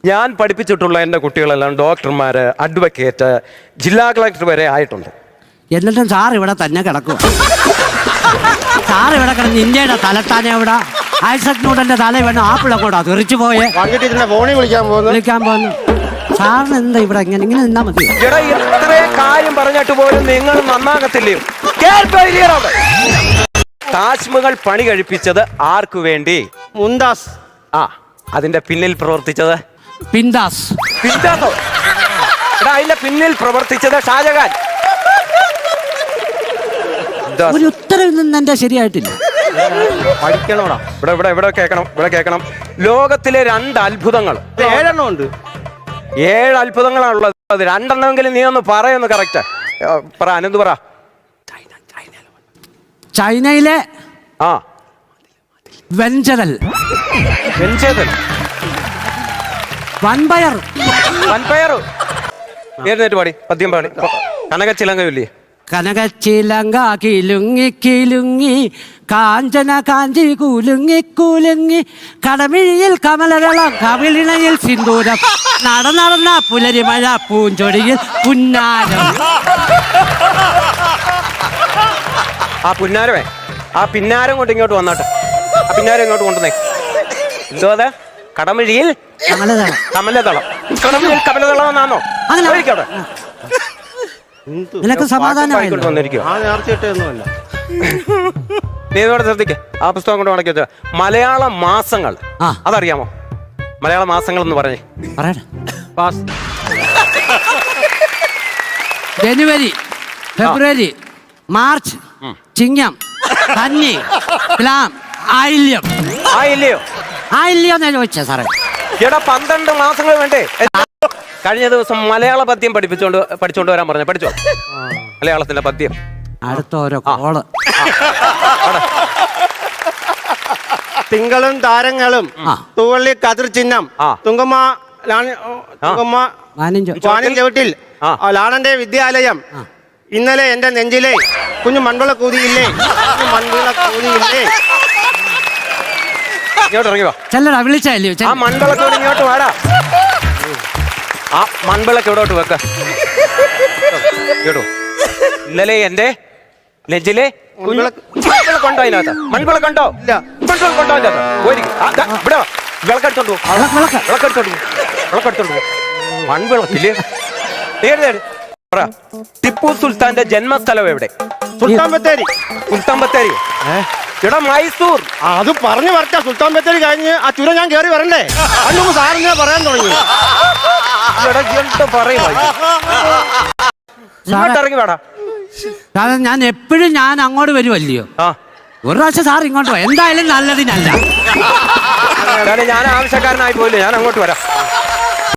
ഞാൻ പഠിപ്പിച്ചിട്ടുള്ള എൻ്റെ കുട്ടികളെല്ലാം ഡോക്ടർമാര്, അഡ്വക്കേറ്റ്, ജില്ലാ കളക്ടർ വരെ ആയിട്ടുണ്ട്. എന്നിട്ടും സാർ ഇവിടെ തന്നെ കിടക്കുക. സാർ ഇവിടെ കിടന്ന് ഇന്ത്യയുടെ തലത്താനെ ഇവിടെ ഐസക് ന്യൂട്ടന്റെ തല വേണം ആപ്പിളെ കൂടാ തെറിച്ചു പോയെ ഫോണിൽ വിളിക്കാൻ പോകുന്നു. സാറിന് എന്താ ഇവിടെ ഇങ്ങനെ നിന്നാ മതി. എടാ, ഇത്രയും കാര്യം പറഞ്ഞിട്ട് പോലും നിങ്ങൾ നന്നാകത്തില്ലയോ? താജ്മഹൽ പണി കഴിപ്പിച്ചത് ആർക്കു വേണ്ടി? മുംതാസ്. ആ, അതിന്റെ പിന്നിൽ പ്രവർത്തിച്ചത് പിന്താസ്. പിന്താസോ? എടാ, അതിന്റെ പിന്നിൽ പ്രവർത്തിച്ചത് ഷാജഹാൻ. ഒരു ഉത്തരവിൽ നിന്ന് എന്റെ ശരിയായിട്ടില്ല. പഠിക്കണോടാ. ഇവിടെ കേൾക്കണം. ലോകത്തിലെ 2 അത്ഭുതങ്ങൾ. 7 ഉണ്ട്. 7 അത്ഭുതങ്ങളാണുള്ളത്. 2 നീ ഒന്ന് പറയുന്നു. കറക്റ്റ് പറ, അനന്ത് പറ. ചൈനയിലെ വെഞ്ചരൽ, വൻപയർ. ഏതെന്നിട്ട് പാടി, പദ്യം പാടി. കനകച്ചിലങ്കയില്ലേ? കനകച്ചിലങ്ക കിലുങ്ങി കിലുങ്ങി കാഞ്ചന കാഞ്ചി കുലുങ്ങി കുലുങ്ങി കടമിഴിയിൽ കമലവെള്ളം കവിളിണയിൽ സിന്ദൂരം നടന്ന പുലരിമഴ പൂഞ്ചൊടിയിൽ പുന്നാരം. ആ പുന്നാരമേ, ആ പിന്നാരം കൊണ്ട് ഇങ്ങോട്ട് വന്നാട്ടെ. ആ പിന്നാരം ഇങ്ങോട്ട് കൊണ്ടുവന്നേ. എന്തോ അത്? കടമിഴിയിൽ കമലതളം. കടമിഴിയിൽ കമലതളം എന്നാണോ? നിനക്ക് സമാധാനം ശ്രദ്ധിക്ക. ആ പുസ്തകം കൊണ്ട് മടക്കി വെച്ച മലയാള മാസങ്ങൾ അതറിയാമോ? മലയാള മാസങ്ങൾ എന്ന് പറഞ്ഞേ. ജനുവരി, ഫെബ്രുവരി, മാർച്ച്, ചിങ്ങം, കന്നി, തുലാം, ആയില്യം. ആയില്യം ചോദിച്ച സാറേ. എടാ, 12 മാസങ്ങൾ വേണ്ടേ? കഴിഞ്ഞ ദിവസം മലയാള പദ്യം പഠിച്ചോണ്ട് വരാൻ പറഞ്ഞു. പഠിച്ചോ മലയാളത്തിന്റെ പദ്യം? അടുത്ത ഓരോ കോള്. തിങ്കളും താരങ്ങളും, തൂവള്ളി കതിർ ചിഹ്നം, തുങ്കമ്മ വാനിൻ ചവിട്ടിൽ, ലാണന്റെ വിദ്യാലയം, ഇന്നലെ എന്റെ നെഞ്ചിലെ കുഞ്ഞു മൺവിള കൂതിയില്ലേ, ഇങ്ങോട്ട് ഇറങ്ങി വാ. ചെല്ലടാ, വിളിച്ചല്ലേ. ആ മൺവിളക്കോട് ഇങ്ങോട്ട് വാടാ. ആ മൺവിളക്ക് എവിടോട്ട് വെക്ക. കേട്ടോ, ഇന്നലെ എന്റെ നെഞ്ചിലെ മൺവിളക്കുണ്ടോ? അതിനകത്ത് മൺവിളക്കുണ്ടോ? മൺവിളക്കുണ്ടോ അതിനകത്ത്? ഇവിടെ വിളക്കെടുത്തോണ്ടു. മൺവിളക്കില്ലേ? പറ. ടിപ്പു സുൽത്താന്റെ ജന്മസ്ഥലം എവിടെ? സുൽത്താൻ ബത്തേരി. ഇവിടെ മൈസൂർ. അത് പറഞ്ഞു വരട്ടെ. സുൽത്താൻ ബത്തേരി കഴിഞ്ഞ് ആ ചുരം ഞാൻ കയറി വരണ്ടേ? അതിന് സാറിനെ പറയാൻ തുടങ്ങി. ഇറങ്ങി വേടാ. കാരണം ഞാൻ എപ്പോഴും ഞാൻ അങ്ങോട്ട് വരുമല്ലയോ. ഒരു പ്രാവശ്യം സാർ ഇങ്ങോട്ട് പോയി. എന്തായാലും നല്ലതിനല്ല. ഞാൻ ആവശ്യക്കാരനായി പോയില്ലേ, ഞാൻ അങ്ങോട്ട് വരാം.